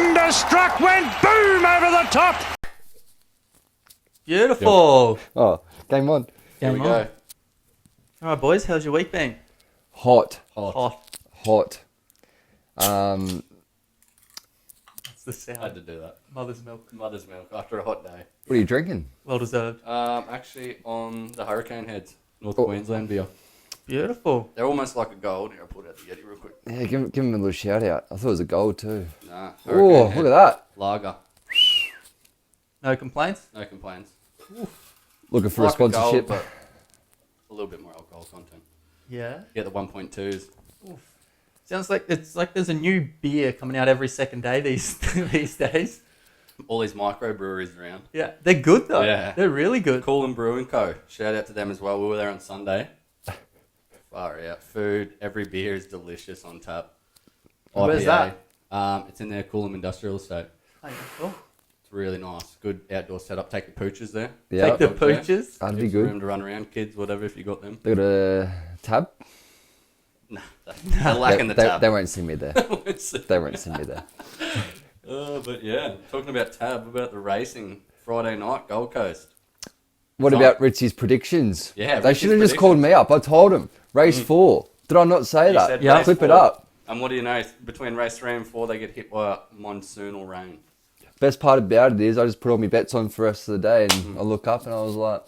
Thunderstruck went boom over the top. Beautiful. Oh, game on. Game we on. go. All right, boys. How's your week been? Hot. Hot. Hot. That's the I had sound. to do that. Mother's milk. Mother's milk after a hot day. What are you drinking? Well deserved. Actually, on the Hurricane Heads, North Oh. Queensland beer. Beautiful. They're almost like a gold. Here, I'll put it out the Yeti real quick. Yeah, give him a little shout out. I thought it was a gold too. Nah. Oh, Hurricane look at that. Lager. No complaints? No complaints. Looking for Like a sponsorship. gold, but a little bit more alcohol content. Yeah. Get the 1.2s. Sounds like it's like there's a new beer coming out every second day these days. All these microbreweries around. Yeah, they're good though. Yeah. They're really good. Cool and Brewing Co. Shout out to them as well. We were there on Sunday. Far out. Food. Every beer is delicious on tap. Where's IPA. It's in their Coolum Industrial Estate. Oh, cool. It's really nice. Good outdoor setup. Take the poochers there. Yeah, Take the Dogs there. pooches. that'd be Gives good. room to run around. Kids, whatever, if you got them. They got a tab. Nah, they're lacking the tab. They won't see me there. They won't see me there. But yeah, talking about tab, about the racing Friday night, Gold Coast. What Fine. about Richie's predictions? Yeah, they Richie's should have just predictions. called me up. I told him race 4. Did I not say You that? said Yeah. race Flip it 4. up. And what do you know? Between race 3 and 4, they get hit by monsoonal rain. Best part about it is I just put all my bets on for the rest of the day, and I look up and I was like,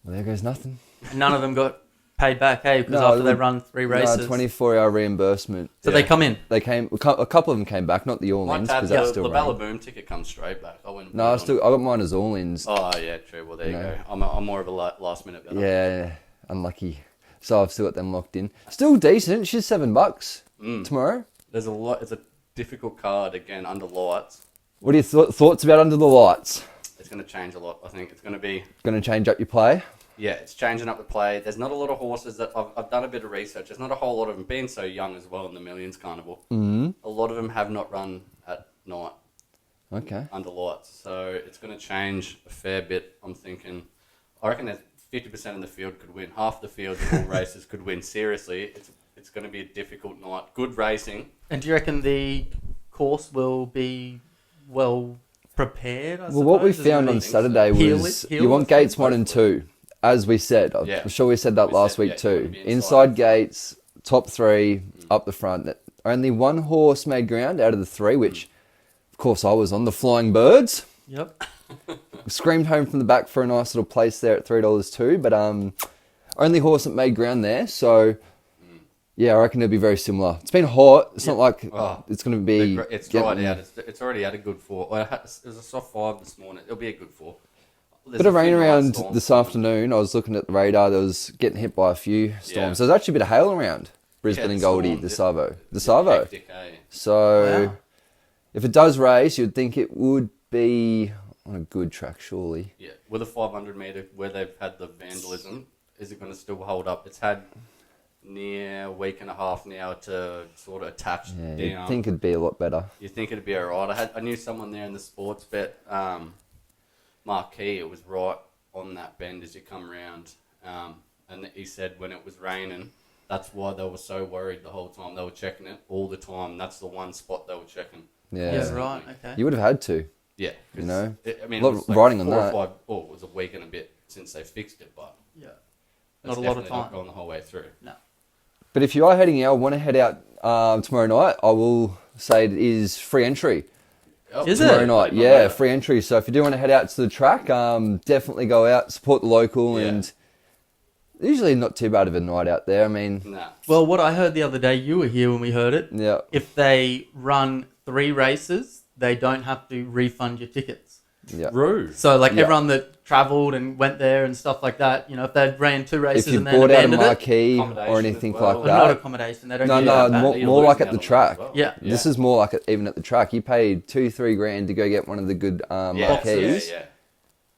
well, there goes nothing. And none of them got paid back, hey, because No, after they run 3 races. No, 24-hour reimbursement. So they come in. They came. A couple of them came back, not the My all-ins, tab, because that's the still Bella running. Boom ticket comes straight back. I wouldn't. No, I got mine as all-ins. Oh yeah, true. Well, there you No. go. I'm more of a last minute better. Yeah, unlucky. So I've still got them locked in. Still decent. She's $7 tomorrow. There's a lot. It's a difficult card again under lights. What are your thoughts about Under the Lights? It's going to change a lot. I think it's going to be. Going to change up your play? Yeah, it's changing up the play. There's not a lot of horses that I've done a bit of research. There's not a whole lot of them being so young as well in the Millions Carnival. Mm-hmm. A lot of them have not run at night Okay. under lights, so it's going to change a fair bit. I'm thinking. I reckon that 50% of the field could win. Half the field of all races could win. Seriously, it's going to be a difficult night. Good racing. And do you reckon the course will be well prepared? I Well, what we suppose? Is found it on think so. Saturday Heel was it- heel you want it, gates 1 and 2, as we said. Yeah. I'm sure we said that We last said, week yeah, you too. wanna be inside. Inside gates, top 3, up the front. Only one horse made ground out of the 3, which, of course, I was on, the Flying Birds. Yep. Screamed home from the back for a nice little place there at $3 too, but only horse that made ground there. So yeah, I reckon it'll be very similar. It's been hot. It's not like Oh, it's going to be. It's getting- right out. It's already at a good 4. Well, it was a soft 5 this morning. It'll be a good 4. There's Bit of a few rain nice around storms. this afternoon. I was looking at the radar. There was getting hit by a few storms. Yeah. There's actually a bit of hail around Brisbane the and Goldie, storm, the yeah. Savo. The Savo. Hectic, eh? So Wow. if it does race, you'd think it would be on a good track, surely. Yeah, with a 500 metre where they've had the vandalism, is it going to still hold up? It's had near a week and a half now to sort of attach Yeah, down. you'd think it'd be a lot better. You think it'd be alright. I knew someone there in the sports bet marquee. It was right on that bend as you come round, and he said when it was raining, that's why they were so worried the whole time. They were checking it all the time. That's the one spot they were checking. Yeah. Yeah, right. Okay. You would have had to. Yeah, 'cause You know, I mean, a lot it was of like riding on 4 that. or 5. Oh, it was a week and a bit since they fixed it, but Yeah. that's Not a lot of definitely not time. gone the whole way through. No. But if you are heading out, want to head out tomorrow night, I will say it is free entry. Oh, Is it? Tomorrow night, Played my yeah, motor. free entry. So if you do want to head out to the track, definitely go out, support the local, Yeah. and usually not too bad of a night out there. I mean, Nah. Well, what I heard the other day, you were here when we heard it. yeah, If they run 3 races, they don't have to refund your tickets. yeah. Rude. So, like, Yeah. everyone that travelled and went there and stuff like that, you know, if they ran 2 races If you and then bought out a abandoned it, marquee Accommodation or as anything well. like well, not that, accommodation, they don't no, get no, that. more, You're more like losing at the out on track. that as well. Yeah. This is more like even at the track. You paid 2-3 grand to go get one of the good marquees. Yeah.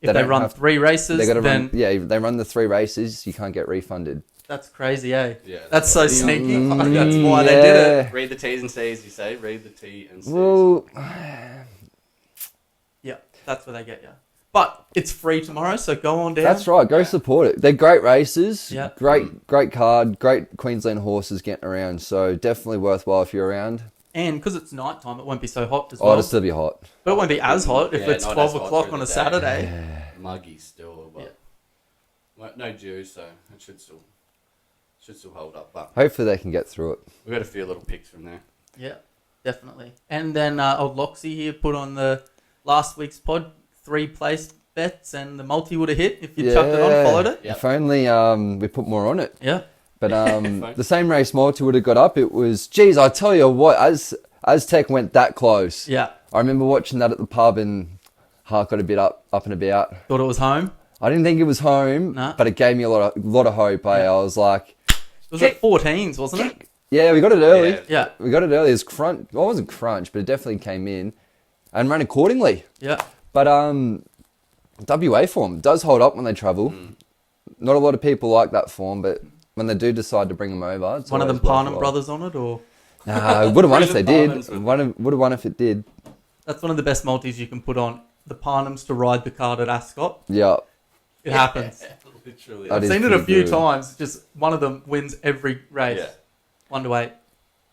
If they don't run have- 3 races, They got to then run. Yeah, if they run the 3 races, you can't get refunded. that's crazy, eh? Yeah, That's so sneaky. That's Mm, why they did it. Read the T's and C's, you say. Read the T and C's. Well, Yeah, that's where they get you. But it's free tomorrow, so go on down. that's right. Go support it. They're great races. Yeah. Great card. Great Queensland horses getting around. So definitely worthwhile if you're around. And because it's night time, it won't be so hot as Oh, well. it'll still be hot. But it won't be as hot if Yeah, it's not 12 as hot o'clock through on a the day. Saturday. Muggy still, but well, no dew, so it should still hold up. But Hopefully they can get through it. we got a few little picks from there. Yeah, definitely. And then old Loxy here put on the last week's pod 3 place bets, and the multi would have hit if you chucked it on, followed it. Yep. If only we put more on it. Yeah. But the same race multi would have got up. It was, geez, I tell you what, as Tech went that close. Yeah. I remember watching that at the pub and heart got a bit up and about. Thought it was home. I didn't think it was home, Nah. but it gave me a lot of hope. I was like, It was at 14s, wasn't it? yeah, we got it early. Yeah. We got it early. It was crunch. Well, it wasn't crunch, but it definitely came in and ran accordingly. Yeah. But WA form does hold up when they travel. Not a lot of people like that form, but when they do decide to bring them over, it's One of them always Parnham worthwhile. brothers on it, or Nah, would have won if they did. Parnham's with- Would have won if it did. that's one of the best multis you can put on. The Parnhams to ride the card at Ascot. Yeah. It happens. Literally. That I've is seen it a pretty few good. times. Just one of them wins every race. Yeah. 1-8.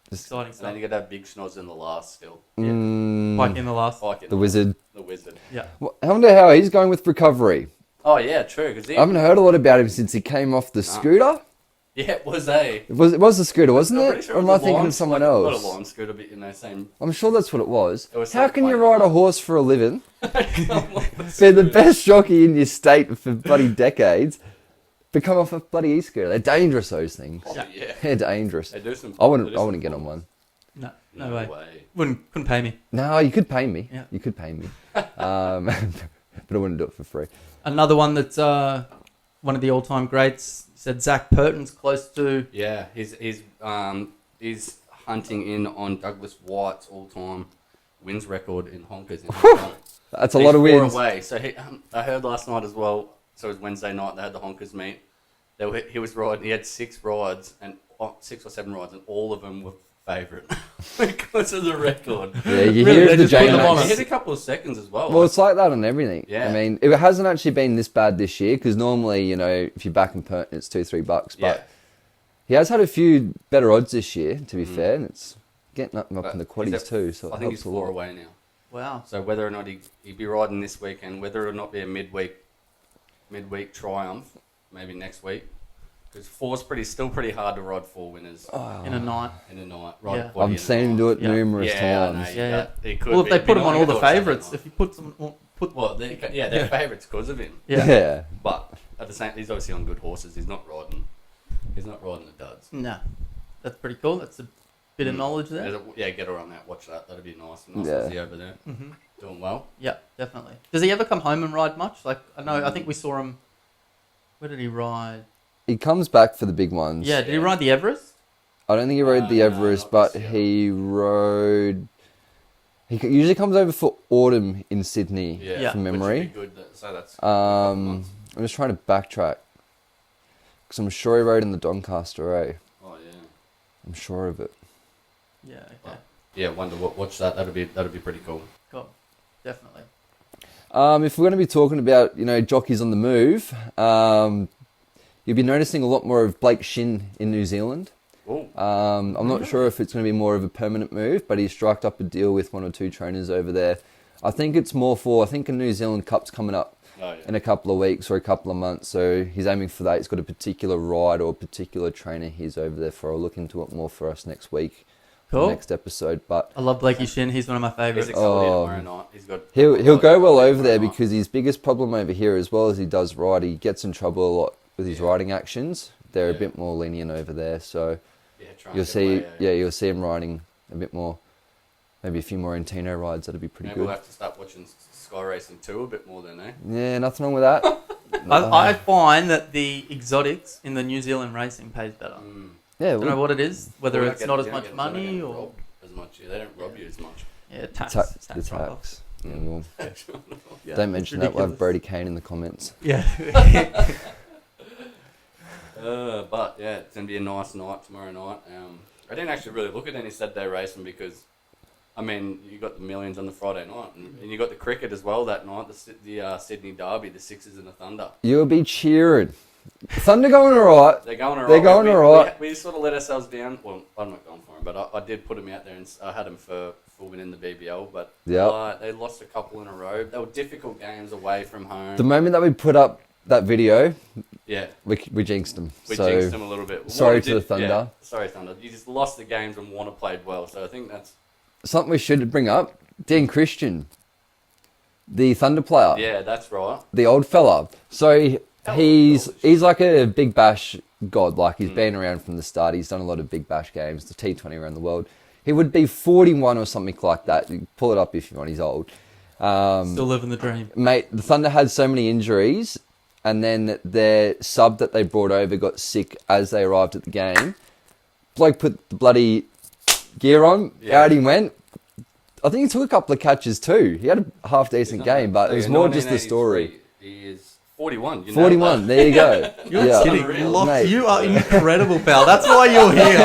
Just- Exciting And then stuff. you got to have big schnoz in the last still. Like in the last. Like in The wizard. The wizard. Yeah. I wonder how he's going with recovery. Oh yeah, true. Cause I haven't heard a lot about him since he came off the scooter. yeah, it was a. It was the scooter, wasn't I'm it? pretty sure or it am was I a thinking lawn- of someone like, else? Not a lawn scooter, but same. I'm sure that's what it was. It was How some can you plate. ride a horse for a living? Be the best jockey in your state for bloody decades. But come off a bloody e-scooter. They're dangerous, those things. Oh, yeah. They're dangerous. They do some. I they wouldn't do some get on fun. one. No way. Couldn't pay me. No, you could pay me. Yeah. You could pay me. But I wouldn't do it for free. Another one that's one of the all-time greats said Zach Purton's close to. Yeah, he's hunting in on Douglas White's all-time wins record in honkers. That's a lot of wins. 4 away. So I heard last night as well. So it was Wednesday night. They had the honkers meet. He was riding. He had 6 rides and 6 or 7 rides, and all of them were favourite because of the record. Yeah, you Really, hear they of the just put them on JMX. us. He hit a couple of seconds as well. Well, it's like that on everything. Yeah. I mean, it hasn't actually been this bad this year because normally, you know, if you're back in Perth, it's $2-3. But yeah. he has had a few better odds this year, to be fair, and it's getting up in the He's quaddies at- too. So I it think he's helps a 4 lot. away now. Wow. So whether or not he'd be riding this weekend, whether or not be a midweek triumph, maybe next week, because 4's still pretty hard to ride 4 winners In a night. in a night. Yeah. I've seen him do it Yeah. numerous Yeah, I know, times. Yeah. He could Well, if be- they be put him on nice all the to watch that favourites, night. if you put some, they're They're favourites because of him. yeah. Yeah. But at the same, he's obviously on good horses. He's not riding the duds. No, that's pretty cool. That's a bit of knowledge there. Get her on that. Watch that. That'd be nice. Nice Yeah. Aussie over there, doing well. Yeah, definitely. Does he ever come home and ride much? Like I think we saw him. Where did he ride? He comes back for the big ones. Yeah, did he ride the Everest? I don't think he rode the No, Everest, not but this year. he rode. He usually comes over for autumn in Sydney, Yeah, from which would memory. be good. So that's I'm just trying to backtrack because I'm sure he rode in the Doncaster, eh? Oh yeah. I'm sure of it. Yeah. Okay. Yeah, watch that. That'd be pretty cool. Cool. Definitely. If we're going to be talking about, you know, jockeys on the move, you'll be noticing a lot more of Blake Shin in New Zealand. Ooh. I'm not sure if it's going to be more of a permanent move, but he's struck up a deal with 1 or 2 trainers over there. I think it's more for, I think a New Zealand Cup's coming up Oh, yeah. in a couple of weeks or a couple of months, so he's aiming for that. He's got a particular ride or a particular trainer he's over there for. I'll look into it more for us next week, Cool. next episode. But I love Blakey Shin. He's one of my He's favourites. excited Oh. tomorrow night. He's got. he'll go well over there tomorrow night. because his biggest problem over here, as well as he does ride, he gets in trouble a lot with his riding actions. They're a Yeah. bit more lenient over there, so Yeah, try and you'll get see. away, Yeah, you'll see him riding a bit more. Maybe a few more Intino rides. That'd be pretty Maybe good. we'll have to start watching Sky Racing 2 a bit more then, eh? Yeah, nothing wrong with that. I find that the exotics in the New Zealand racing pays better. Yeah, I don't know well, what it is, whether Well, it's not as much money or or as much. Yeah, they don't rob you as much. yeah, tax. the write-off. tax. Yeah, well, Yeah, don't it's mention that. We'll have ridiculous. Brody Kane in the comments. Yeah. But yeah, it's gonna be a nice night tomorrow night. I didn't actually really look at any Saturday racing because, I mean, you got the millions on the Friday night, and you got the cricket as well that night. The Sydney Derby, the Sixers and the Thunder. You'll be cheering. Thunder going alright. They're going alright. They're going alright. We sort of let ourselves down. Well, I'm not going for them, but I did put them out there and I had them for winning the BBL. But they lost a couple in a row. They were difficult games away from home. The moment that we put up that video, yeah, we jinxed them. We jinxed them a little bit. Sorry to the Thunder. Yeah, sorry, Thunder. You just lost the games and Warner played well. So I think that's something we should bring up. Dean Christian, the Thunder player. Yeah, that's right. The old fella. So he's like a Big Bash god. Like he's been around from the start. He's done a lot of Big Bash games, the T20 around the world. He would be 41 or something like that. You pull it up if you want. He's old. Still living the dream. Mate, the Thunder had so many injuries, and then their sub that they brought over got sick as they arrived at the game. Bloke put the bloody gear on. Out he went. I think he took a couple of catches too. He had a half-decent game, but it was more just the story. He is 41. 41, there you go. You're kidding. Locke, you are incredible, pal. That's why you're here.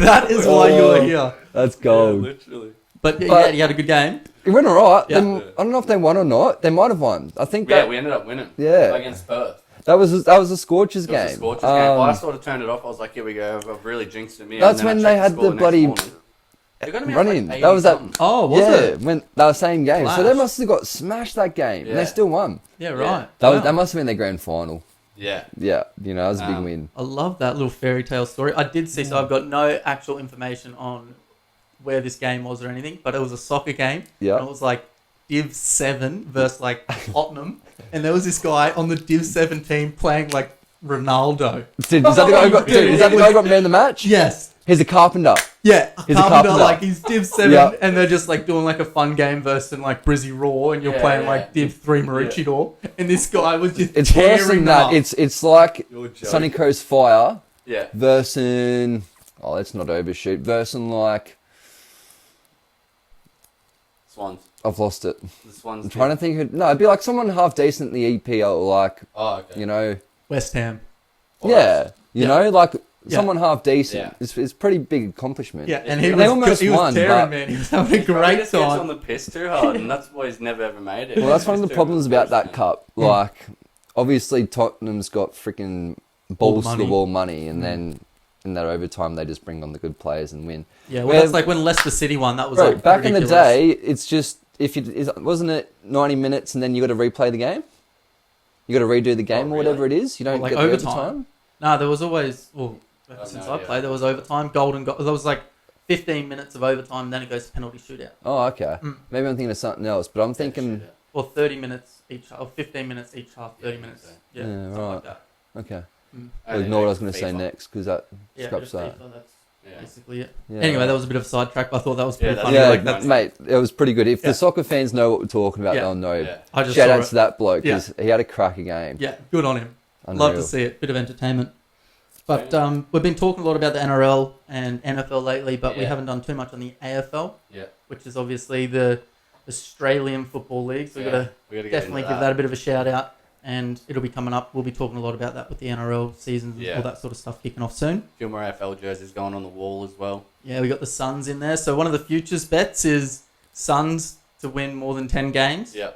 That is why you're here. That's gold. Yeah, literally. But yeah, you had a good game. It went alright. Yeah. I don't know if they won or not. They might have won. I think we ended up winning. Yeah. Against Perth. That was a Scorchers game. It was a Scorchers game. Well, I sort of turned it off. I was like, here we go. I've really jinxed it. That's when they had the bloody run-in. That was that. Oh, was it? When that was same game. Flash. So they must have got smashed that game, and they still won. Yeah, right. That must have been their grand final. Yeah. Yeah, that was a big win. I love that little fairy tale story. I did see, so I've got no actual information on where this game was or anything, but it was a soccer game. Yeah. And it was like Div 7 versus like Tottenham. And there was this guy on the Div 7 team playing like Ronaldo. Dude, is that the guy who got man of the match? Yes. He's a carpenter. Yeah, He's a Carpenter, carpenter. like he's Div 7 Yeah. and they're just like doing like a fun game versus like Brizzy Raw and you're playing like Div 3 Maroochydore and this guy was just It's worse than tearing that. them up. It's like You're joking. Sunny Coast Fire Yeah. versus let's not overshoot. Versus like Swans. I've lost it. The Swans. I'm trying to think. It'd be like someone half decent in the EPL, like okay. West Ham. like Yeah. someone half decent. Yeah. It's a pretty big accomplishment. Yeah, and They almost he was won, tearing, but- man. He was having a He great just gets on time. the piss too hard, and that's why he's never ever made it. Well, that's one of the He's problems too about that much, cup. Like, obviously Tottenham's got freaking balls to money. the wall money, and then in that overtime they just bring on the good players and win. Yeah, well, that's like when Leicester City won. That was Bro, like back in the ridiculous. day, it's just wasn't it 90 minutes and then you got to replay the game? You got to redo the game or whatever it is. You don't Like get the overtime? overtime. No, there was always since no I idea. played, there was overtime, golden goal. There was like 15 minutes of overtime, then it goes to penalty shootout. Oh, okay. Maybe I'm thinking of something else, but I'm thinking. Or 30 minutes each half, or 15 minutes each half, 30 minutes. so. Yeah, Yeah, something right. like that. Okay. I'll Only ignore what I like was going to say FIFA. next because that Yeah, scraps just that. FIFA, that's Yeah. basically it. Yeah. Anyway, that was a bit of a sidetrack, but I thought that was pretty Yeah, funny. Yeah, Like, that's, mate, it was pretty good. If Yeah. the soccer fans know what we're talking about, Yeah. they'll know. Yeah. I just Shout saw out it. to that bloke Yeah. because he had a cracker game. Yeah, good on him. Unreal. Love to see it. Bit of entertainment. But we've been talking a lot about the NRL and NFL lately, but we Yeah. haven't done too much on the AFL, Yeah. which is obviously the Australian Football League. So we've got to We gotta get definitely into give that a bit of a shout out. And it'll be coming up. We'll be talking a lot about that with the NRL seasons and Yeah. all that sort of stuff kicking off soon. A few more AFL jerseys going on the wall as well. Yeah, we got the Suns in there. So one of the futures bets is Suns to win more than 10 games. Yeah.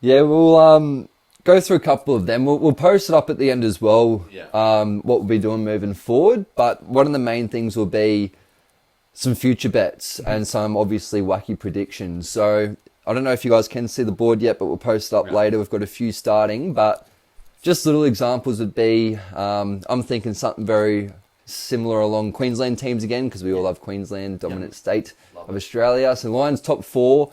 Yeah, we'll go through a couple of them. We'll post it up at the end as well. Yeah. What we'll be doing moving forward. But one of the main things will be some future bets and some obviously wacky predictions. So I don't know if you guys can see the board yet, but we'll post it up later. We've got a few starting, but just little examples would be, I'm thinking something very similar along Queensland teams again, because we all love Queensland, dominant state of Australia. So Lions top 4,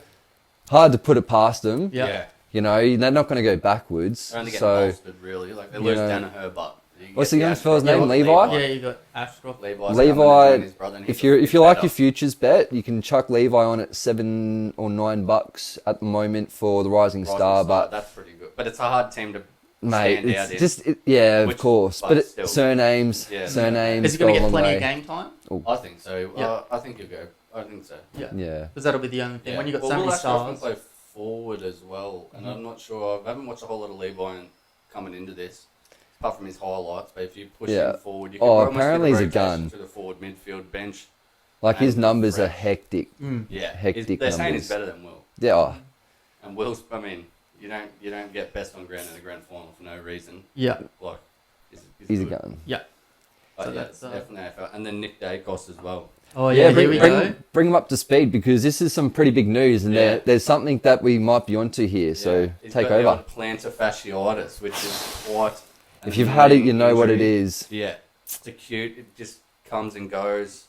hard to put it past them. Yeah. You know, they're not going to go backwards. They're only getting So bolstered, really. Like, they lose Danaher, but... What's the young fella's name? Levi? Yeah, you got Ashcroft. Levi, if you like your futures bet, you can chuck Levi on at $7 or $9 at the moment for the Rising Star. But that's pretty good. But it's a hard team to mate, stand out it's in. just of Which- course. but But still. surnames, Yeah. surnames. Is he going to go a get long plenty of way. game time? I think so. Yeah. I think you'll go. I think so. Yeah. Yeah. Because that'll be the only thing. Yeah. When you got well, so many Will Ashcroft can stars. play forward as well, and I'm not sure. I haven't watched a whole lot of Levi coming into this, apart from his highlights. But if you push Yeah. him forward, you can Oh, almost apparently get he's a rotation gun. to the forward midfield bench. Like his And numbers are fresh. hectic. Yeah, Hectic They're saying numbers. he's better than Will, Yeah. Oh, and Will's. I mean, you don't get best on ground in a grand final for no reason. Yeah. Like, he's He's a good. gun. Yeah. But So yeah, that's, definitely AFL. And then Nick Dacos as well. Oh yeah, here we go. Bring him up to speed because this is some pretty big news, and there's something that we might be onto here. So He's take got the over. odd plantar fasciitis, which is quite. If you've had it, you know what it injury. is. Yeah, it's acute. It just comes and goes.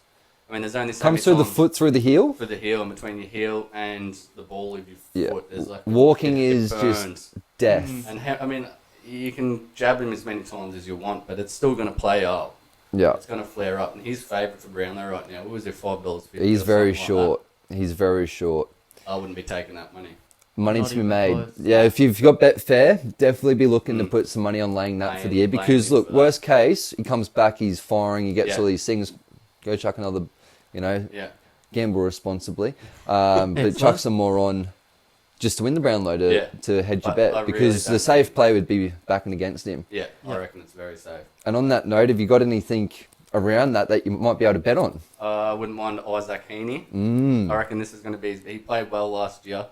I mean, there's only so Comes many through the times foot, through the heel. through the heel, and between your heel and the ball of your Yeah. foot. There's like Walking it is burns. just death. And I mean, you can jab him as many times as you want, but it's still going to play up. Yeah. It's going to flare up. And he's favourite for Brownlow right now. What was it, $5.50? He's or very something like short. He's very short. that? I wouldn't be taking that money. Money Not to be even made. close. Yeah, if you've got Betfair, definitely be looking to put some money on laying that for the year. Laying Because him look, for that. worst case, he comes back, he's firing, he gets Yeah. all these things. Go chuck another, Yeah. gamble responsibly. But Excellent. chuck some more on just to win the Brownlow to hedge your I bet. really Because don't the safe play would be backing against him. Yeah, I reckon it's very safe. And on that note, have you got anything around that you might be able to bet on? I wouldn't mind Isaac Heaney. I reckon this is going to be... He played well last year.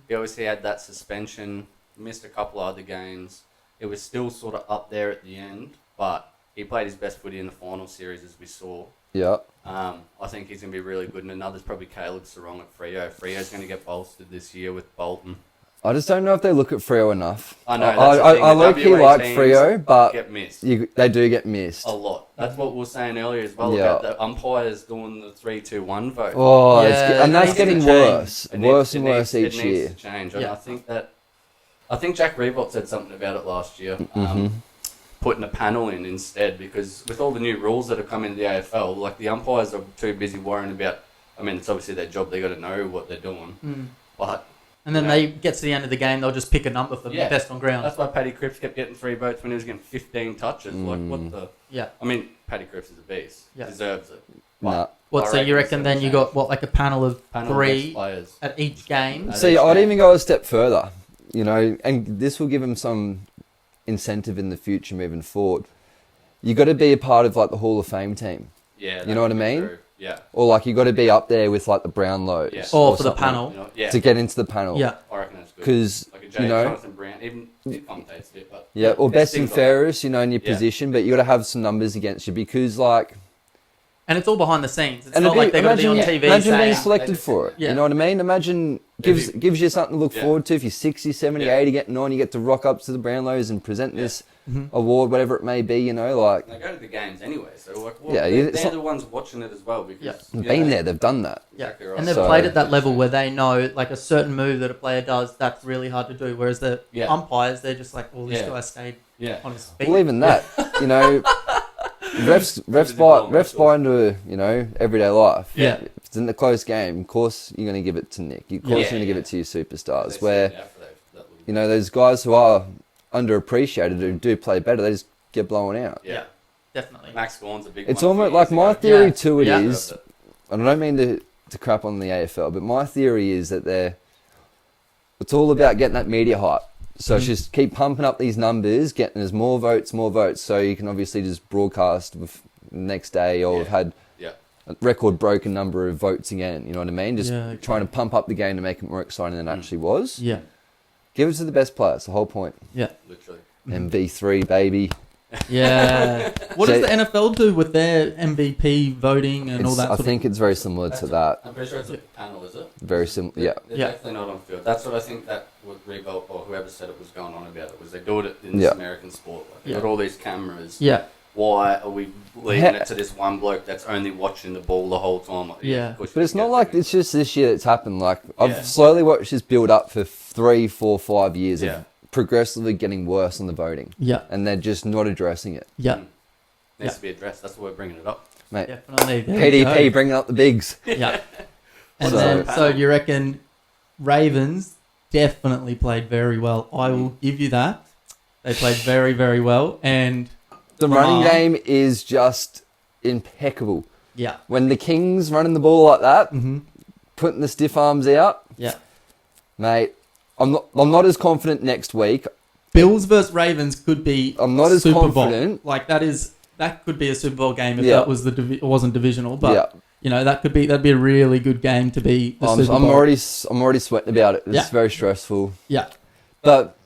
He obviously had that suspension, missed a couple of other games. It was still sort of up there at the end, but he played his best footy in the final series, as we saw. Yeah. I think he's going to be really good. And another's probably Caleb Sarong at Freo. Freo's going to get bolstered this year with Bolton. I just don't know if they look at Freo enough. I know, that's the thing. I The low-key WA like teams Freo, but get missed. they do get missed. A lot. That's what we were saying earlier as well. Yeah. About the umpires doing the 3-2-1 vote. Oh, Yeah, and it that's needs to getting change. worse. It Worse needs- and it worse needs- each it needs year. to change. And Yeah. I think Jack Reebok said something about it last year. Putting a panel in instead, because with all the new rules that have come into the AFL, like the umpires are too busy worrying about. I mean, it's obviously their job; they got to know what they're doing. But And then you know, they get to the end of the game, they'll just pick a number for the best on ground. that's why Paddy Cripps kept getting 3 votes when he was getting 15 touches. Like what the? Yeah. I mean, Paddy Cripps is a beast. Yeah. Deserves it. Nah. What? I So you reckon reckon then it's you gonna got what, like a panel of Panel of three best players. at each game? At See, each I'd game. even go a step further, and this will give him some incentive in the future moving forward. You got to be a part of like the Hall of Fame team, Yeah. You know what I that would be mean? true. Yeah. or like you got to be up there with like the Brownlows, Yeah. Or for the something panel. You know, yeah. to get into the panel. Yeah. I reckon that's good. because Like a you know, Jonathan Brown, even he commentates it, but yeah, or it best and stings on fairest, in your Yeah. position, but you got to have some numbers against you because like. And it's all behind the scenes. It's And not like they're going to be on TV imagine being saying... selected for it. Yeah. You know what I mean? Imagine gives you something to look Yeah. forward to. If you're 60, 70, Yeah. 80 getting on, you get to rock up to the Brownlows and present this award, whatever it may be, you know, like They go to the games anyway, so like, well, Yeah, they're, it's they're not- the ones watching it as well because Yeah. you been know, there, they've done that. Yeah. Exactly right. And they've So- played at that level where they know like a certain move that a player does, that's really hard to do. Whereas the Yeah. umpires, they're just like, well, this Yeah. guy stayed Yeah. on his feet. Well, even that, you know, refs buy into, you know, everyday life. Yeah. If it's in the close game, of course you're going to give it to Nick. Of course Yeah, you're going to give yeah. it to your They superstars. sit Where, out for that little- you know, those guys who are underappreciated, who do play better, they just get blown out. yeah. Definitely. Max Gorn's a big It's one. almost like my theory Yeah. to it Yeah. is, and I don't mean to crap on the AFL, but my theory is that it's all about getting that media hype. So it's just keep pumping up these numbers, getting us more votes, so you can obviously just broadcast with the next day, or Yeah. we've had Yeah. a record broken number of votes again. You know what I mean? Just Yeah, okay. trying to pump up the game to make it more exciting than it actually was. Yeah. Give it to the best players. The whole point. Yeah. Literally. MV3 baby. Yeah. What So- does the NFL do with their MVP voting and all that I sort think it's very similar to that. I'm pretty sure it's a panel, is it? Very similar. Yeah. They're Yeah. definitely not on field. That's what I think that what Reebok or whoever said it was going on about it was they do it in this Yeah. American sport. Like they Yeah. got all these cameras. Yeah. Why are we leaving it to this one bloke that's only watching the ball the whole time? Like, Yeah. of course But you it's not get like that. it's just this year that's happened. Like Yeah. I've slowly watched this build up for 3, 4, 5 years Yeah. of progressively getting worse on the voting, Yeah. and they're just not addressing it, Yeah. Needs Yeah. to be addressed. That's why we're bringing it up. mate. Definitely. There you PDP go. bringing up the bigs. Yeah. And So- then, so you reckon Ravens definitely played very well. I will give you that. They played very, very well. And The Lamar- running game is just impeccable. yeah. When the Kings running the ball like that, Mm-hmm. putting the stiff arms out, Yeah. mate. I'm not as confident next week. Bills versus Ravens could be I'm not as Super Bowl. confident. Like that could be a Super Bowl game if Yeah. that was it wasn't divisional, but Yeah. you know that'd be a really good game to be the Super I'm Bowl. already sweating about it. It's Yeah. very stressful. Yeah. But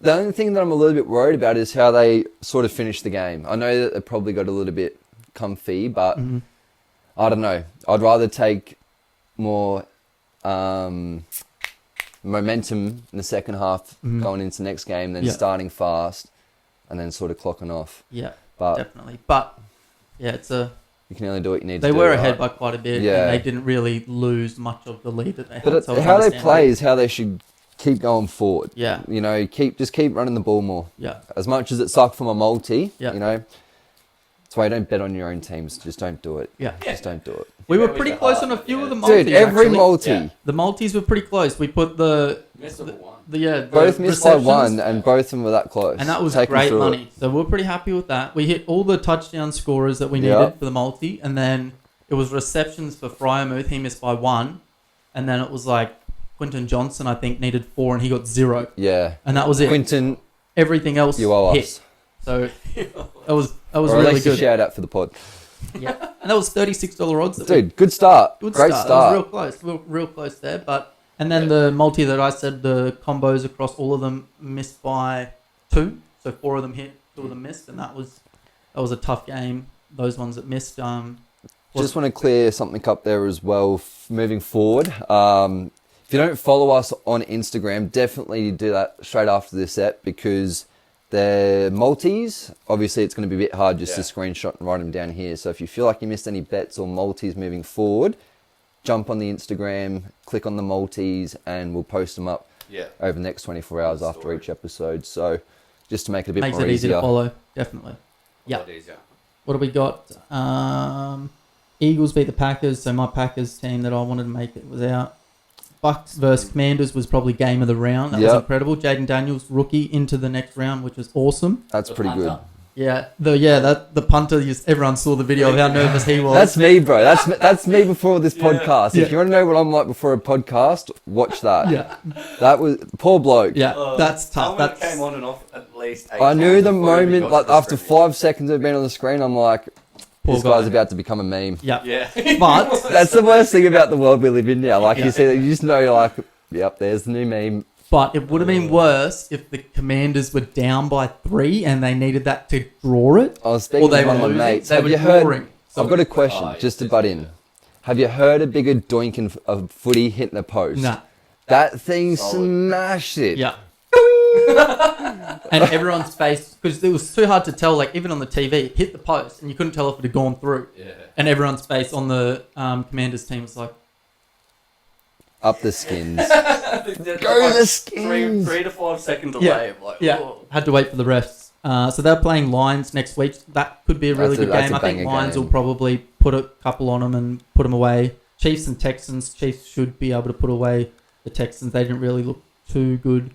The only thing that I'm a little bit worried about is how they sort of finish the game. I know that they probably got a little bit comfy, but I don't know. I'd rather take more momentum in the second half going into the next game than starting fast and then sort of clocking off. Yeah, But definitely. But yeah, you can only do what you need they to do. were ahead right? by quite a bit, Yeah. and they didn't really lose much of the lead that they had. But so I how they understand play that. is how they should keep going forward. Yeah. You know, keep running the ball more. Yeah. As much as it sucked from a multi, Yeah. you know, that's why you don't bet on your own teams. Just don't do it. Yeah. Just don't do it. We were pretty close on a few of the multis. Dude, every actually. multi. Yeah. The multis were pretty close. We put the Missable one. Both missed by receptions, one, and both of them were that close. and that was Take 'em great through money. it. So we're pretty happy with that. We hit all the touchdown scorers that we needed Yeah. for the multi, and then it was receptions for Fryermuth. He missed by one, and then it was like Quinton Johnson, I think, needed 4, and he got 0, Yeah. and that was it. Quinton, Everything else you owe hit. us. So that was Or at really least a good. shout out for the pod. Yeah, and that was $36 odds. That we- Dude, good start. Good Great start. start. It was real close, real close there. But and then the multi that I said, the combos across all of them missed by 2, so 4 of them hit, 2 of them missed, and that was a tough game. Those ones that missed. Just want to clear something up there as well. Moving forward, if you don't follow us on Instagram, definitely do that straight after this set because the multis, obviously it's going to be a bit hard just to screenshot and write them down here. So if you feel like you missed any bets or multis moving forward, jump on the Instagram, click on the multis, and we'll post them up over the next 24 hours after each episode. So just to make it a bit makes more it easy easier. to follow, definitely. Yeah. Easier. What do we got? Eagles beat the Packers, so my Packers team that I wanted to make it was out. Bucks versus Commanders was probably game of the round. That was incredible. Jaden Daniels, rookie, into the next round, which was awesome. That's pretty good. Yeah, the punter. Everyone saw the video of how nervous he was. That's me, bro. That's me before this podcast. If you want to know what I'm like before a podcast, watch that. Yeah, That was poor bloke. yeah, that's tough. That came on and off at least 8 I knew times the before he moment, got like to the after screen. 5 seconds of being on the screen, I'm like, Poor this guy's guy. about to become a meme. Yeah, Yeah. but That's the worst thing about the world we live in now. Like Yeah. you see that, you just know, you're like, yep, there's the new meme. it would have been worse if the Commanders were down by 3 and they needed that to draw it, I was speaking or they to were one of my losing. mates. They Have were you heard? drawing. I've got a question, Oh, just to yes, butt yes, in. yes. Have you heard a bigger doink of footy hitting a post? Nah. That thing Solid. smashed it. Yeah. And everyone's face, because it was too hard to tell, like even on the TV, it hit the post and you couldn't tell if it had gone through. Yeah. And everyone's face on the Commanders team was like, Up the skins. Go the Skins. 3 to 5 second delay. Of like, yeah, oh. had to wait for the refs. So they're playing Lions next week. That could be a really good That's game. a I think banger Lions game. will probably put a couple on them and put them away. Chiefs and Texans. Chiefs should be able to put away the Texans. They didn't really look too good.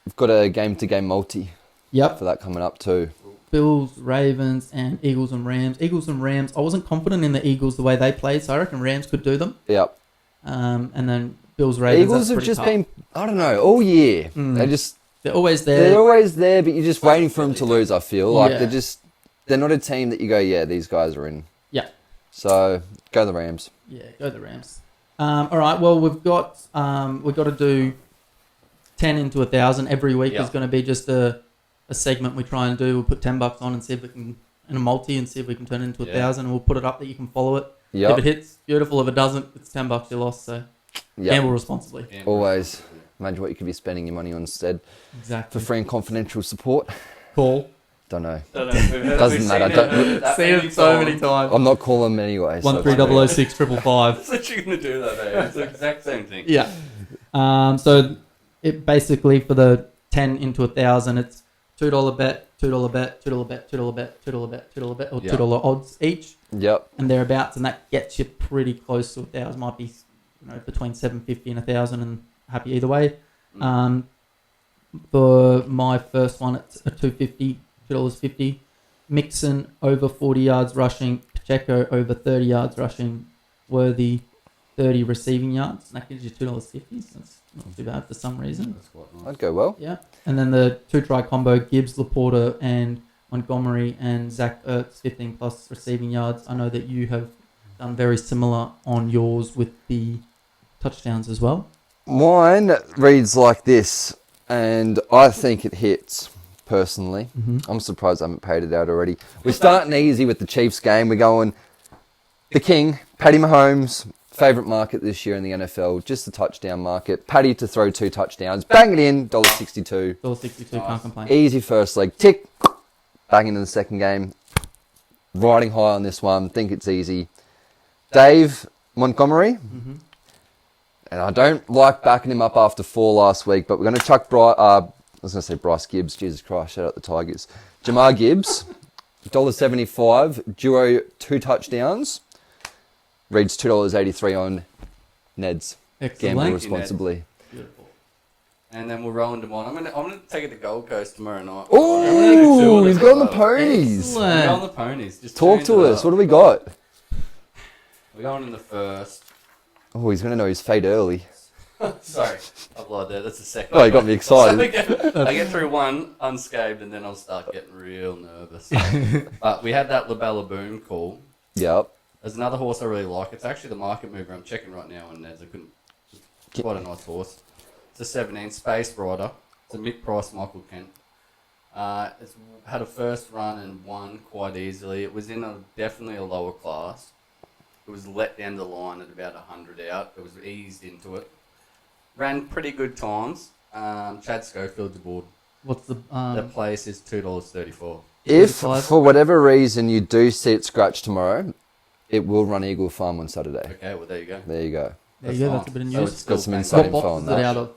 We've got a game-to-game multi Yep. for that coming up too. Bills, Ravens, and Eagles and Rams. Eagles and Rams. I wasn't confident in the Eagles the way they played, so I reckon Rams could do them. Yep. And then Bills, Ravens. Eagles that's have pretty just tough. been, I don't know, all year. Mm. They're always They're there. always there, but you're just waiting for them to lose, I feel. Like, Yeah. they're not a team that you go, yeah, these guys are in. Yeah. So, go the Rams. Yeah, go the Rams. All right. Well, we've got to do 10 into 1,000 every week. Yeah. Is going to be just a segment we try and do. We'll put $10 on and see if we can in a multi and see if we can turn it into 1,000. And we'll put it up that you can follow it. Yep. If it hits, beautiful. If it doesn't, it's $10 you lost. So Yep. gamble responsibly. Yeah. Always. Imagine what you could be spending your money on instead. Exactly. For free and confidential support. Call. Don't know. Doesn't matter. Seen it so many times. I'm not calling them anyway. so it's fine. 13006 555. That's what you're going to do that day. It's the exact same thing. Yeah. So it basically for the 10 into 1,000, it's $2 bet, $2 bet, $2 bet, $2 bet, $2 bet, $2 bet, or Yeah. $2 odds each, Yep. and thereabouts, and that gets you pretty close to 1,000. Might be, between 750 and 1,000, and happy either way. For my first one, it's a $2.50. Mixon over 40 yards rushing, Pacheco over 30 yards rushing, Worthy 30 receiving yards. And that gives you $2.50. So that's not too bad for some reason. I'd go well. Yeah. And then the 2-try combo, Gibbs, Laporta, and Montgomery, and Zach Ertz, 15 plus receiving yards. I know that you have done very similar on yours with the touchdowns as well. Mine reads like this. and I think it hits, personally. I'm surprised I haven't paid it out already. We're starting easy with the Chiefs game. We're going the King, Paddy Mahomes, favourite market this year in the NFL, just the touchdown market. Paddy to throw 2 touchdowns, bang it in, $1.62. $1.62, can't complain. Easy first leg, tick, bang into the second game. Riding high on this one, think it's easy. Dave Montgomery, and I don't like backing him up after 4 last week, but we're going to chuck Bryce Gibbs, Jesus Christ, shout out the Tigers. Jamar Gibbs, $1.75, duo 2 touchdowns. Reads $2.83 on Ned's. Excellent. Gamble responsibly. Beautiful. And then we'll roll into one. I'm gonna take it to Gold Coast tomorrow night. Oh, we've got on the ponies. We're Excellent. on the ponies. Just Talk change to it us. up. What do we got? We're going in the first. Oh, he's going to know his fate early. Sorry, I've lied there. That's the second. Oh, you got me excited. I get through one unscathed, and then I'll start getting real nervous. But we had that Labella Boom call. Yep. There's another horse I really like. It's actually the market mover. I'm checking right now on Ned's. It's quite a nice horse. It's a 17 Space Rider. It's a Mick Price Michael Kent. It's had a first run and won quite easily. It was in definitely a lower class. It was let down the line at about 100 out. It was eased into it. Ran pretty good times. Chad Schofield's aboard. What's the The place is $2.34. If, 35. for whatever reason, you do see it scratch tomorrow, it will run Eagle Farm on Saturday. Okay, well there you go. There you go. There you go. That's a bit of So news. it's still Got some paying. inside What info box on is it that. out of?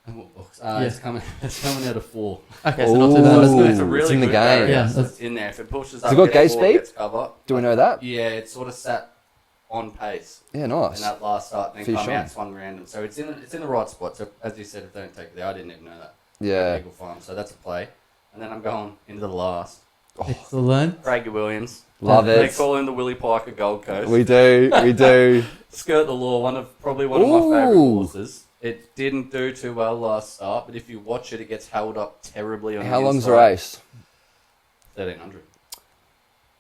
And what box? Yeah. It's coming out of 4. Okay, so not too bad. That's Ooh. good. It's a really It's in the good game. barrier, Yeah, so that's- it's in there. If it pushes Has up, it got gets gate forward, speed? gets cover. Do we know that? Yeah, it sort of sat on pace Yeah, in nice. that last start, then For come sure. out, swung random. So it's in the right spot. So as you said, if they don't take it there, I didn't even know that. Yeah. Eagle Farm. So that's a play. And then I'm going into the last. Excellent. Craigie Williams. Love They it. call him the Willie Pike of Gold Coast. We do. We do. Skirt the Law, probably one of my favourite Ooh. horses. It didn't do too well last start, but if you watch it, it gets held up terribly on How the long's the inside. race? 1,300.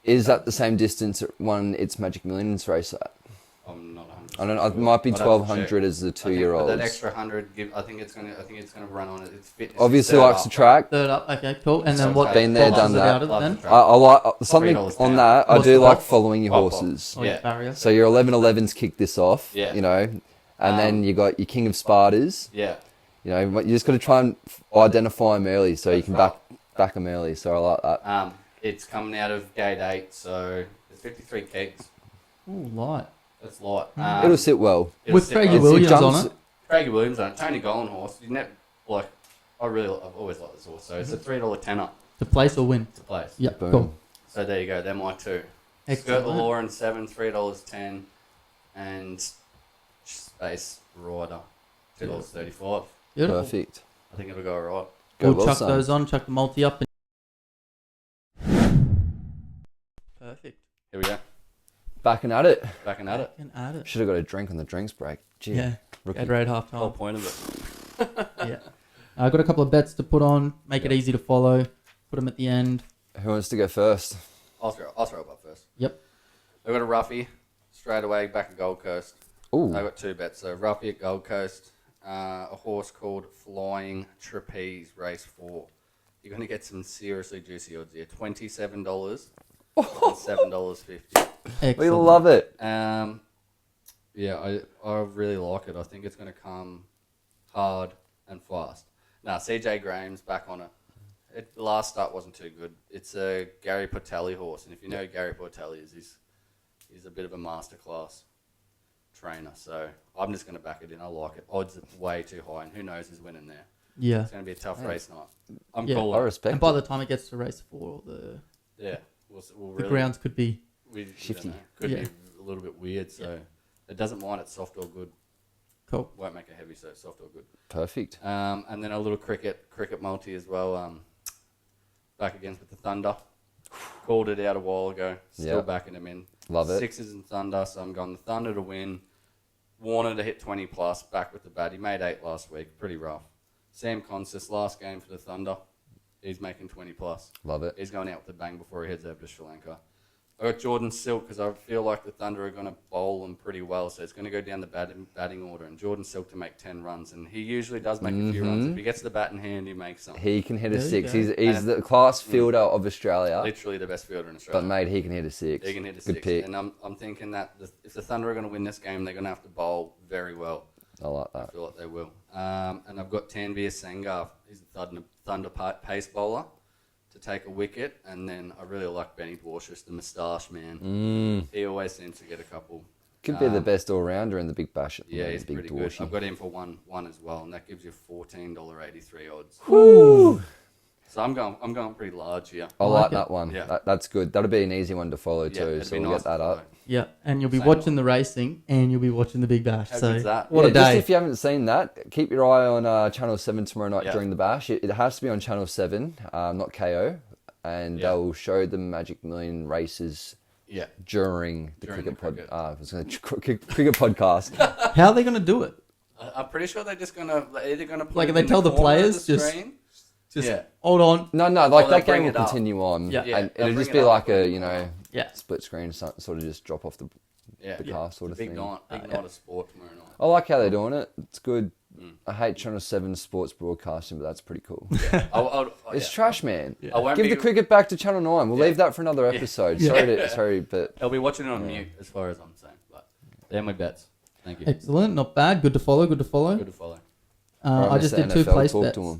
Is that the same distance it won its Magic Millions race at? I'm not 100%. I don't know. It might be I'd have to 1,200 check. as the I think 2-year-olds. That extra 100, I think it's gonna run on it. It's fit. it's Obviously third likes up. the track. Third up. Okay, cool. And So then what? been there, box done is it that. out of Love then? the track. I like something $3 on down. that. I What's do the like box? following your Pop, pop. horses. Oh, yeah, Yeah. barrier. So your 11-11s kick this off. Yeah. You know, and then you got your King of Spartas. Yeah. You know, you just got to try and identify them early so you That's can right. back them early. So I like that. It's coming out of gate 8, so there's 53 kegs. Ooh, light. That's light. It'll sit well. With sit Craigie well. Williams jumps- on it. Craigie Williams on it. Tony Gollan horse. You never like. I've always liked this horse. So it's a $3 tenner To place or win. to place. Yep, Boom. cool. So there you go. They're my 2. Skirt the Excellent. Law and 7, $3.10, and Space Rider, $2.35. Beautiful. Perfect. I think it'll go alright. Go We'll well, chuck son. those on, chuck the multi up. Perfect. Here we go. Backing at it. Backing at it. Can add it. Should have got a drink on the drinks break. Gee, Yeah. rookie. Gatorade half Whole time. point of it. Yeah. I've got a couple of bets to put on. Make it easy to follow. Put them at the end. Who wants to go first? I'll throw it up first. Yep. I've got a roughie straight away back at Gold Coast. Ooh. I've got 2 bets. So roughie at Gold Coast, a horse called Flying Trapeze, race 4. You're going to get some seriously juicy odds here. $27 and $7.50. Excellent. We love it. Yeah, I really like it. I think it's going to come hard and fast. Now, CJ Graham's back on it. The last start wasn't too good. It's a Gary Portelli horse, and if you know who Gary Portelli is, he's a bit of a masterclass trainer. So I'm just going to back it in. I like it. Odds are way too high, and who knows who's winning there. Yeah. It's going to be a tough race night. I'm Yeah. calling I it. respect And by it. the time it gets to race 4, the Yeah, we'll the really, grounds could be we Shifty. don't know. Could Yeah. be a little bit weird. So it doesn't mind it soft or good. cool. Won't make it heavy, so it's soft or good. Perfect. And then a little cricket multi as well. Back against with the Thunder. Called it out a while ago. Still Yeah. backing them in. Love it. 6s and Thunder, so I'm going the Thunder to win. Warner to hit 20 plus. Back with the bat. He made 8 last week. Pretty rough. Sam Consist, last game for the Thunder. He's making 20 plus. Love it. He's going out with a bang before he heads over to Sri Lanka. I got Jordan Silk because I feel like the Thunder are going to bowl them pretty well. So it's going to go down the batting order. And Jordan Silk to make 10 runs. And he usually does make a few runs. If he gets the bat in hand, he makes some. He can hit a There you 6. go. He's the class fielder of Australia. Literally the best fielder in Australia. But, mate, he can hit a 6. He can hit a Good 6. pick. And I'm thinking that if the Thunder are going to win this game, they're going to have to bowl very well. I like I that. feel like they will. And I've got Tanveer Sangha. He's a Thunder pace bowler to take a wicket. And then I really like Benny Dwarshuis, the moustache man. He always seems to get a couple. Could be the best all-rounder in the Big Bash. At the Yeah, moment, he's Big pretty Dorsey. good. I've got him for one as well, and that gives you $14.83 odds. Woo! So I'm going pretty large here. I like like it. that one. Yeah. That's good. That'll be an easy one to follow Yeah, too. it'd So be we'll nice get that to up. follow. Yeah, and you'll be Same watching the racing and you'll be watching the Big Bash. How So good's that? what a Just day! if you haven't seen that, keep your eye on Channel 7 tomorrow night Yeah. during the Bash. It has to be on Channel 7, not KO. And Yeah. they'll show the Magic Million races Yeah. during the During cricket the cricket. I was going to cricket podcast. How are they going to do it? I'm pretty sure they're just gonna either gonna put Like, it they in tell the corner of players, the just- screen. Just Yeah. hold on. No, like they'll that bring game will it up. continue on. Yeah. Yeah, And they'll it'll bring just it be up like when a, it's you know, Yeah. split screen, sort of just drop off the Yeah. cast sort of Big thing. night of sport tomorrow night. I like how they're doing it. It's good. I hate Channel 7 sports broadcasting, but that's pretty cool. It's trash, man. I won't Give be, the cricket back to Channel 9. We'll leave that for another episode. Yeah. Sorry, but I'll be watching it on mute as far as I'm saying. But they're my bets. Thank you. Excellent, not bad. Good to follow. Good to follow. I just did two NFL, place talk bets to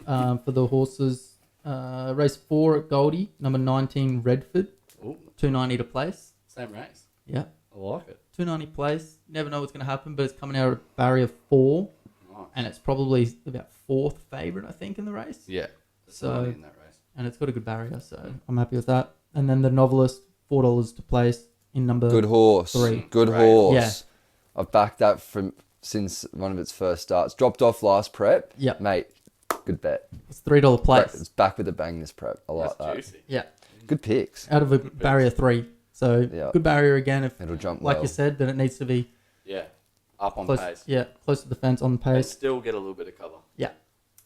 'em. for the horses. Race 4 at Goldie, number 19 Redford, Ooh, $2.90 to place. same race. Yeah, I like it. $2.90 place. Never know what's going to happen, but it's coming out of barrier 4, Nice. and it's probably about 4th favourite, I think, in the race. Yeah. So- in that race. And it's got a good barrier, so I'm happy with that. And then the Novelist, $4 to place in number Good horse. 3. Good Great. horse. Yeah. I've backed that since one of its first starts. Dropped off last prep. Yep. Mate, good bet. It's $3 place. It's back with a bang this prep. I like That's that. juicy. Yeah, Good picks. out of a barrier 3. So Yeah. good barrier again. If, It'll jump like well. you said, then it needs to be Yeah. Up on close. pace. Yeah, close to the fence on And pace. still get a little bit of cover. Yeah.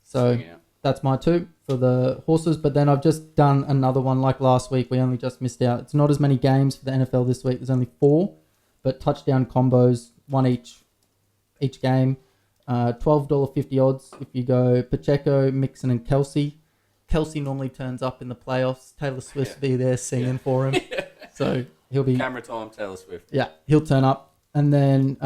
So Swing out. that's my 2 for the horses. But then I've just done another one like last week. We only just missed out. It's not as many games for the NFL this week. There's only 4, but touchdown combos, one each game. $12.50 odds if you go Pacheco, Mixon, and Kelsey. Kelsey normally turns up in the playoffs. Taylor Swift will be there singing for him. So he'll be... Camera time, Taylor Swift. Yeah, he'll turn up. And then,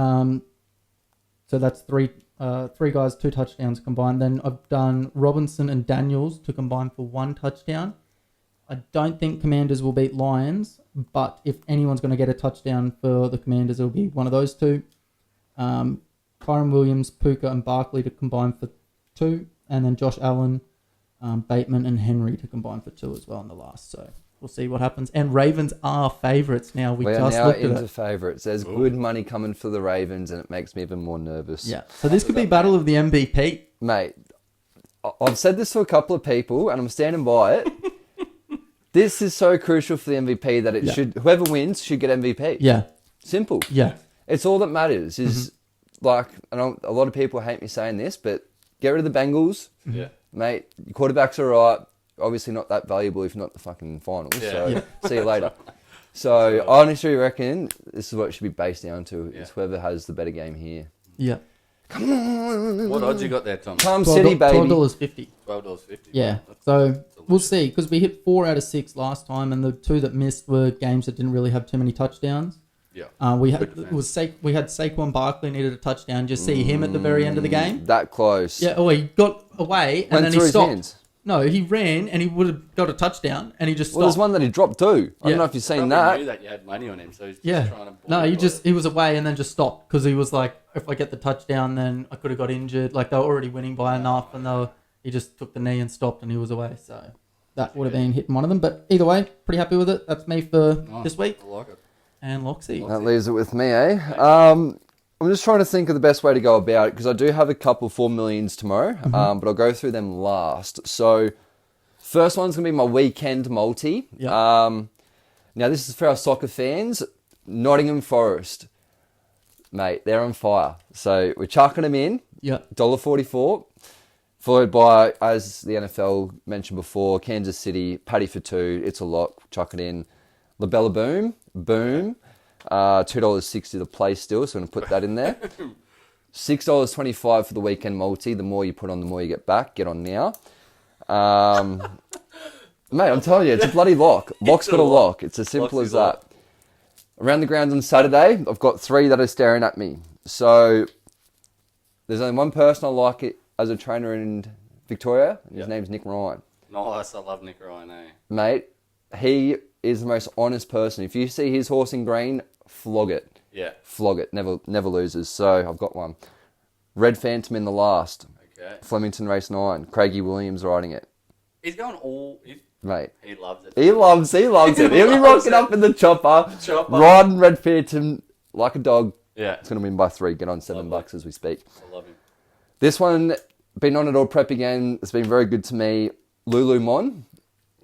so that's three guys, 2 touchdowns combined. Then I've done Robinson and Daniels to combine for 1 touchdown. I don't think Commanders will beat Lions, but if anyone's going to get a touchdown for the Commanders, it'll be one of those 2. Kyron Williams, Puka, and Barkley to combine for 2. And then Josh Allen, Bateman, and Henry to combine for 2 as well in the last. So we'll see what happens. And Ravens are favourites now. We are just now looked at into it. favourites. There's good money coming for the Ravens, and it makes me even more nervous. Yeah. So this could be battle of the MVP. Mate, I've said this to a couple of people, and I'm standing by it. This is so crucial for the MVP that it should, whoever wins should get MVP. Yeah. Simple. Yeah. It's all that matters. Is like, I know a lot of people hate me saying this, but get rid of the Bengals, Yeah. mate. Your quarterback's all right. Obviously not that valuable if not the fucking finals. Yeah. So Yeah. see you later. So I honestly reckon this is what it should be based down to. Yeah. Is whoever has the better game here. Yeah. Come on. What odds you got there, Tom? Palm City, baby. $12.50. $12.50. Yeah. That's So delicious. we'll see, because we hit 4 out of 6 last time, and the 2 that missed were games that didn't really have too many touchdowns. Yeah. We Good had defense. we had Saquon Barkley needed a touchdown. Just see him at the very end of the game. That close. Yeah. Oh, he got away and Went then through he his stopped. hands. No, he ran and he would have got a touchdown, and he just stopped. Well, there's one that he dropped too. I Yeah. don't know if you've seen Probably that. knew that you had money on him, so he's Yeah. just trying to... No, bully he was away and then just stopped because he was like, if I get the touchdown, then I could have got injured. Like, they were already winning by enough, and he just took the knee and stopped, and he was away. So that would have been hitting one of them. But either way, pretty happy with it. That's me for Nice. this week. I like it. And Loxy. That leaves it with me, eh? I'm just trying to think of the best way to go about it because I do have a couple 4 millions tomorrow, but I'll go through them last. So, first one's going to be my weekend multi. Yeah. Now, this is for our soccer fans. Nottingham Forest. Mate, they're on fire. So, we're chucking them in. Yeah. $1.44. Followed by, as the NFL mentioned before, Kansas City, Paddy for 2. It's a lock. Chuck it in. Labella Boom. $2.60 to play still, so I'm going to put that in there. $6.25 for the weekend multi. The more you put on, the more you get back. Get on now. Mate, I'm telling you, it's a bloody lock. Lock's got a lock. It's as simple as that. Around the grounds on Saturday, I've got 3 that are staring at me. So there's only one person I like it as a trainer in Victoria, and his name's Nick Ryan. Nice, I love Nick Ryan, eh? Mate, he is the most honest person. If you see his horse in green, flog it. Yeah. Flog it. Never loses. So I've got one. Red Phantom in the last. Okay. Flemington Race 9. Craigie Williams riding it. He's going all... Mate. He loves it. He loves it. He'll be rocking up in the chopper. Riding Red Phantom like a dog. Yeah. It's going to win by 3. Get on $7 as we speak. I love him. This one, been on it all prep again. It's been very good to me. Lulu Mon.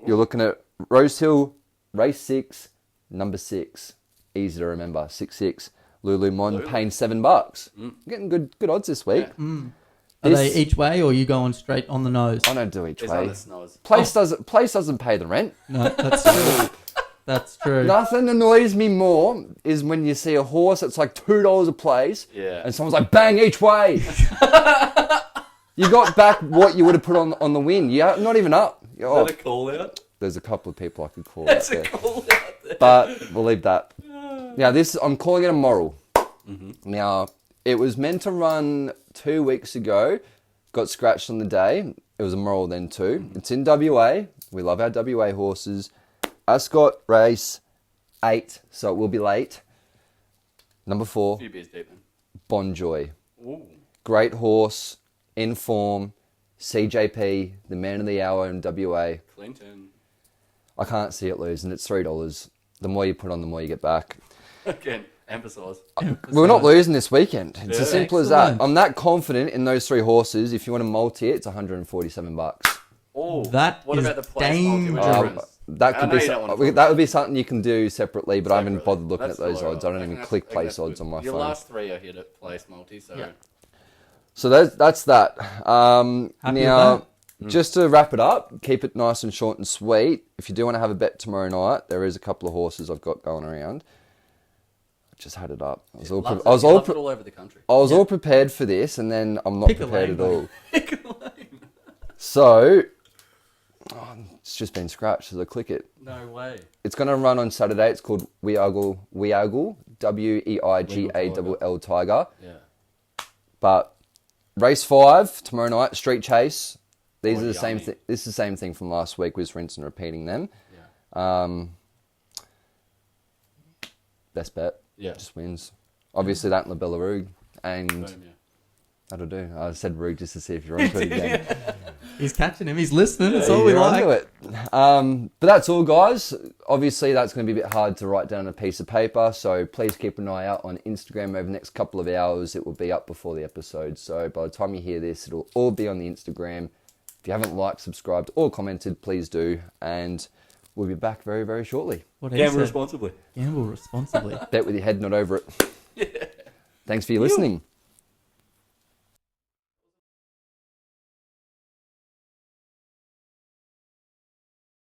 You're looking at Rosehill, race 6, number 6. Easy to remember. 6-6. Lulu Mon paying $7. Getting good odds this week. Yeah. Are they each way, or are you going straight on the nose? I don't do each way. On the snores. Place doesn't pay the rent. No, that's true. That's true. Nothing annoys me more is when you see a horse that's like $2 a place, and someone's like, bang each way. You got back what you would have put on the win. You're not even up. Is that a call out? There's a couple of people I could call That's out a there. call out there. But we'll leave that. Now, I'm calling it a moral. Now, it was meant to run 2 weeks ago. Got scratched on the day. It was a moral then too. It's in WA. We love our WA horses. Ascot race 8, so it will be late. Number 4, A few beers deep then. Bonjoy. Ooh. Great horse, in form, CJP, the man of the hour in WA. Clinton. I can't see it losing. It's $3. The more you put on, the more you get back. Again, emphasise. We're not losing this weekend. It's as simple as that. Excellent. I'm that confident in those 3 horses. If you want to multi it, it's $147. Oh, That what is about the place multi with dangerous. difference? That I could know be you don't want to that would be something you can do separately, but I haven't Separately. bothered looking That's at those all odds. I don't right. even think click that's place good. odds on my Your phone. last 3 are hit at place multi, so So that's that. Happy Now, with just to wrap it up, keep it nice and short and sweet. If you do want to have a bet tomorrow night, there is a couple of horses I've got going around. I just had it up. I was all over the country. I was all prepared for this, and then I'm not Pick a prepared lane, at all. So, it's just been scratched as I click it. No way. It's going to run on Saturday. It's called Weigle, Weigal Tiger. Yeah. But race 5 tomorrow night, Street Chase. These Oh, are the same yummy. thing. This is the same thing from last week. We're just rinsing and repeating them. Yeah. Best bet. Yeah. Just wins. Obviously that and Labella Roog. And Boom, yeah. that'll do. I said Roog just to see if you're onto it again. He's catching him. He's listening. That's all we You're like. onto it. But that's all, guys. Obviously, that's going to be a bit hard to write down on a piece of paper. So please keep an eye out on Instagram over the next couple of hours. It will be up before the episode. So by the time you hear this, it'll all be on the Instagram. If you haven't liked, subscribed, or commented, please do. And we'll be back very, very shortly. What he Gamble said. responsibly. Gamble responsibly. Bet with your head not over it. Thanks for your listening.